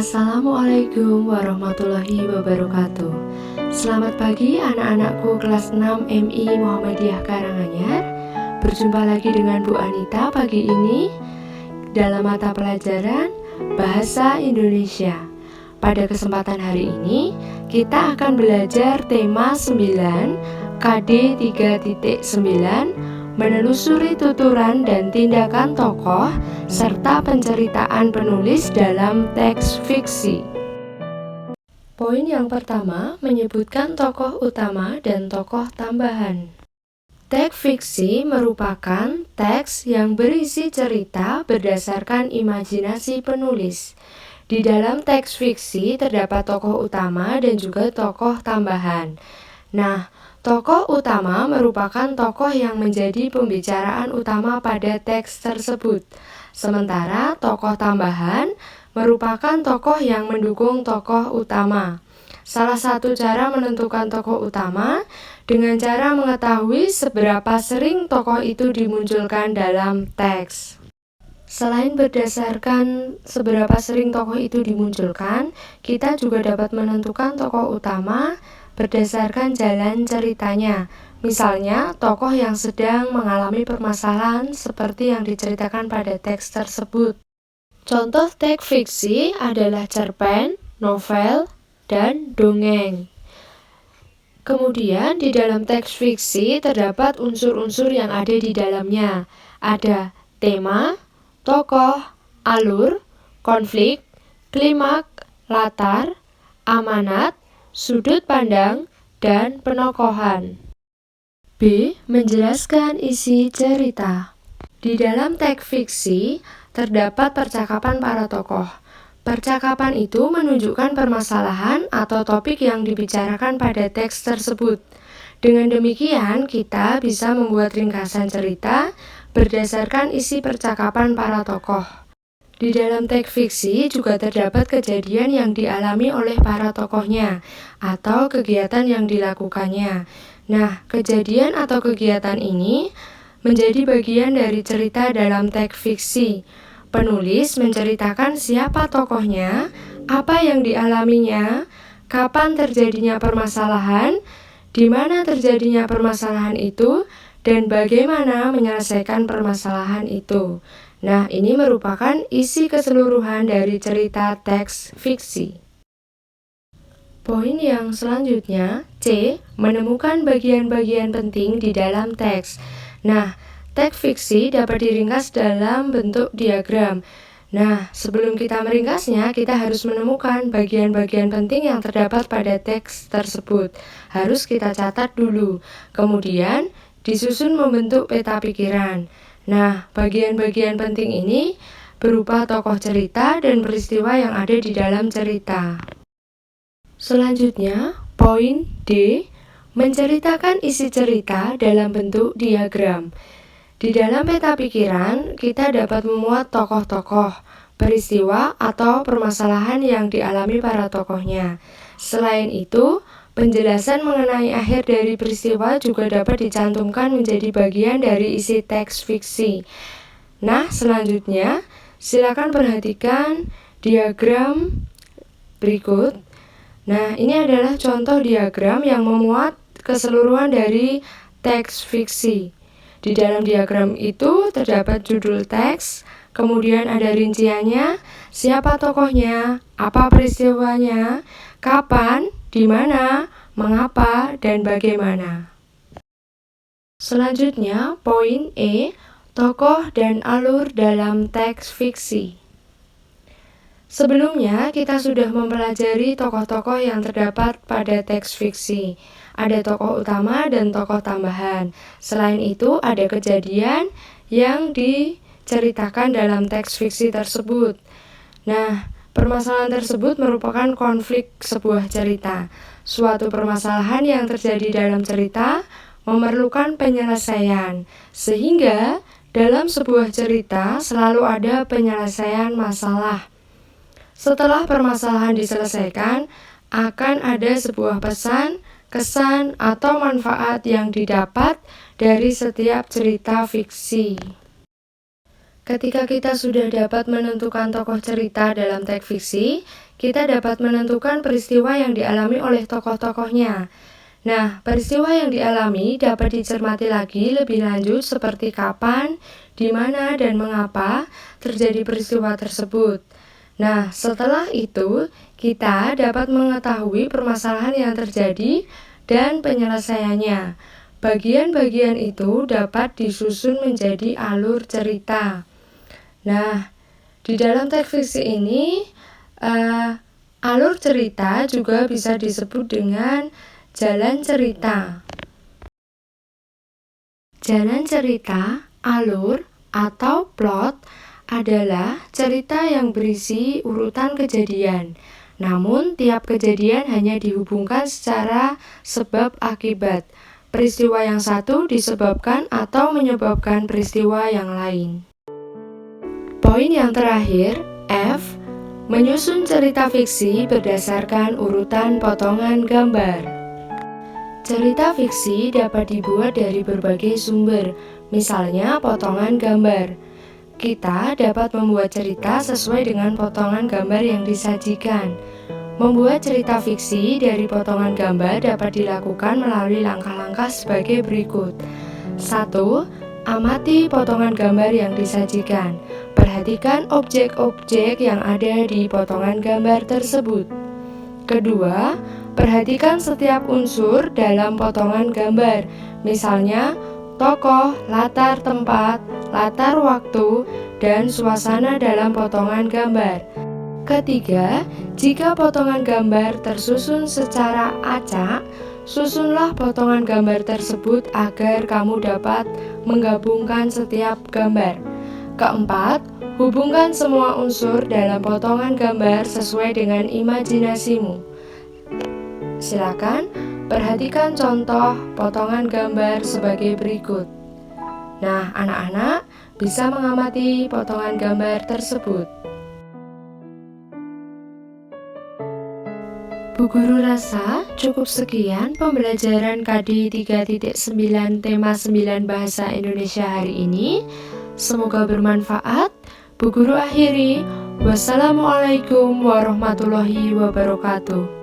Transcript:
Assalamualaikum warahmatullahi wabarakatuh. Selamat pagi anak-anakku kelas 6 MI Muhammadiyah Karanganyar. Berjumpa lagi dengan Bu Anita pagi ini dalam mata pelajaran Bahasa Indonesia. Pada kesempatan hari ini kita akan belajar tema 9 KD 3.9 menelusuri tuturan dan tindakan tokoh serta penceritaan penulis dalam teks fiksi. Poin yang pertama menyebutkan tokoh utama dan tokoh tambahan. Teks fiksi merupakan teks yang berisi cerita berdasarkan imajinasi penulis. Di dalam teks fiksi terdapat tokoh utama dan juga tokoh tambahan. Nah, tokoh utama merupakan tokoh yang menjadi pembicaraan utama pada teks tersebut. Sementara tokoh tambahan merupakan tokoh yang mendukung tokoh utama. Salah satu cara menentukan tokoh utama dengan cara mengetahui seberapa sering tokoh itu dimunculkan dalam teks. Selain berdasarkan seberapa sering tokoh itu dimunculkan, kita juga dapat menentukan tokoh utama berdasarkan jalan ceritanya. Misalnya, tokoh yang sedang mengalami permasalahan seperti yang diceritakan pada teks tersebut. Contoh teks fiksi adalah cerpen, novel, dan dongeng. Kemudian, di dalam teks fiksi terdapat unsur-unsur yang ada di dalamnya. Ada tema, tokoh, alur, konflik, klimaks, latar, amanat, sudut pandang, dan penokohan. B. Menjelaskan isi cerita. Di dalam teks fiksi terdapat percakapan para tokoh. Percakapan itu menunjukkan permasalahan atau topik yang dibicarakan pada teks tersebut. Dengan demikian, kita bisa membuat ringkasan cerita berdasarkan isi percakapan para tokoh. Di dalam teks fiksi juga terdapat kejadian yang dialami oleh para tokohnya atau kegiatan yang dilakukannya. Nah, kejadian atau kegiatan ini menjadi bagian dari cerita dalam teks fiksi. Penulis menceritakan siapa tokohnya, apa yang dialaminya, kapan terjadinya permasalahan, di mana terjadinya permasalahan itu, dan bagaimana menyelesaikan permasalahan itu. Nah, ini merupakan isi keseluruhan dari cerita teks fiksi. Poin yang selanjutnya, C. Menemukan bagian-bagian penting di dalam teks. Nah, teks fiksi dapat diringkas dalam bentuk diagram. Nah, sebelum kita meringkasnya, kita harus menemukan bagian-bagian penting yang terdapat pada teks tersebut. Harus kita catat dulu. Kemudian, disusun membentuk peta pikiran. Nah, bagian-bagian penting ini berupa tokoh cerita dan peristiwa yang ada di dalam cerita. Selanjutnya, poin D, menceritakan isi cerita dalam bentuk diagram. Di dalam peta pikiran, kita dapat memuat tokoh-tokoh, peristiwa atau permasalahan yang dialami para tokohnya. Selain itu, penjelasan mengenai akhir dari peristiwa juga dapat dicantumkan menjadi bagian dari isi teks fiksi. Nah, selanjutnya, silakan perhatikan diagram berikut. Nah, ini adalah contoh diagram yang memuat keseluruhan dari teks fiksi. Di dalam diagram itu terdapat judul teks, kemudian ada rinciannya, siapa tokohnya, apa peristiwanya, kapan, di mana, mengapa, dan bagaimana. Selanjutnya, poin E, tokoh dan alur dalam teks fiksi. Sebelumnya, kita sudah mempelajari tokoh-tokoh yang terdapat pada teks fiksi. Ada tokoh utama dan tokoh tambahan. Selain itu, ada kejadian yang diceritakan dalam teks fiksi tersebut. Nah, permasalahan tersebut merupakan konflik sebuah cerita. Suatu permasalahan yang terjadi dalam cerita memerlukan penyelesaian. Sehingga, dalam sebuah cerita selalu ada penyelesaian masalah. Setelah permasalahan diselesaikan, akan ada sebuah pesan, kesan, atau manfaat yang didapat dari setiap cerita fiksi. Ketika kita sudah dapat menentukan tokoh cerita dalam teks fiksi, kita dapat menentukan peristiwa yang dialami oleh tokoh-tokohnya. Nah, peristiwa yang dialami dapat dicermati lagi lebih lanjut seperti kapan, di mana, dan mengapa terjadi peristiwa tersebut. Nah, setelah itu, kita dapat mengetahui permasalahan yang terjadi dan penyelesaiannya. Bagian-bagian itu dapat disusun menjadi alur cerita. Nah, di dalam teks fiksi ini, alur cerita juga bisa disebut dengan jalan cerita. Jalan cerita, alur, atau plot adalah cerita yang berisi urutan kejadian. Namun, tiap kejadian hanya dihubungkan secara sebab akibat. Peristiwa yang satu disebabkan atau menyebabkan peristiwa yang lain. Poin yang terakhir, F. Menyusun cerita fiksi berdasarkan urutan potongan gambar. Cerita fiksi dapat dibuat dari berbagai sumber, misalnya potongan gambar. Kita dapat membuat cerita sesuai dengan potongan gambar yang disajikan. Membuat cerita fiksi dari potongan gambar dapat dilakukan melalui langkah-langkah sebagai berikut. 1. Amati potongan gambar yang disajikan. Perhatikan objek-objek yang ada di potongan gambar tersebut. Kedua, perhatikan setiap unsur dalam potongan gambar, misalnya tokoh, latar tempat, latar waktu, dan suasana dalam potongan gambar. Ketiga, jika potongan gambar tersusun secara acak, susunlah potongan gambar tersebut agar kamu dapat menggabungkan setiap gambar. Keempat, hubungkan semua unsur dalam potongan gambar sesuai dengan imajinasimu. Silakan perhatikan contoh potongan gambar sebagai berikut. Nah, anak-anak bisa mengamati potongan gambar tersebut. Bu Guru rasa cukup sekian pembelajaran KD 3.9 tema 9 Bahasa Indonesia hari ini. Semoga bermanfaat. Bu Guru akhiri. Wassalamualaikum warahmatullahi wabarakatuh.